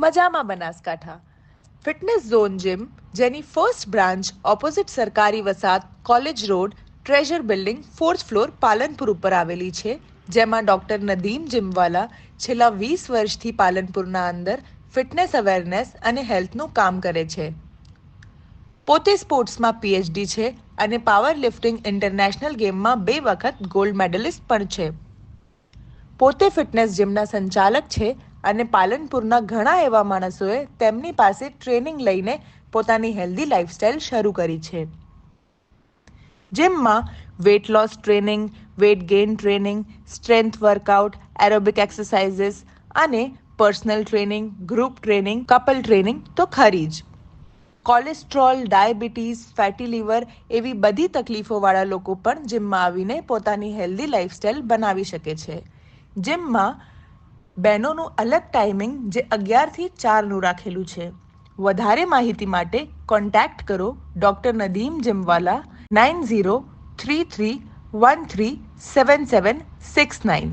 મજામાં Banaskantha. Fitness zone gym, જેની first branch opposite સરકારી વસાત college road treasure building 4th floor Palanpur ઉપર આવેલી છે, જેમાં ડોક્ટર નદીમ જીમવાલા છેલ્લા 20 વર્ષથી પાલનપુરના અંદર ફિટનેસ અવેરનેસ અને હેલ્થનું કામ કરે છે. પોતે સ્પોર્ટ્સમાં પીએચડી છે અને પાવર લિફ્ટિંગ ઇન્ટરનેશનલ ગેમમાં 2 વખત ગોલ્ડ મેડલિસ્ટ પણ છે. પોતે ફિટનેસ જીમના સંચાલક છે અને પાલનપુરના ઘણા એવા માણસોએ તેમની પાસે ટ્રેનિંગ લઈને પોતાની હેલ્ધી લાઈફસ્ટાઈલ શરૂ કરી છે. જીમમાં weight loss training, weight gain training, strength workout, aerobic exercises અને personal training, group training, couple training તો ખરી જ. કોલેસ્ટ્રોલ, ડાયાબિટીસ, ફેટી લીવર એવી બધી તકલીફોવાળા લોકો પણ જીમમાં આવીને પોતાની હેલ્ધી લાઈફસ્ટાઈલ બનાવી શકે છે. જીમમાં બહેનોનું અલગ ટાઈમિંગ જે 11 થી 4નું રાખેલું છે. વધારે માહિતી માટે કોન્ટેક્ટ કરો ડૉક્ટર નદીમ જીમવાલા 9033137769.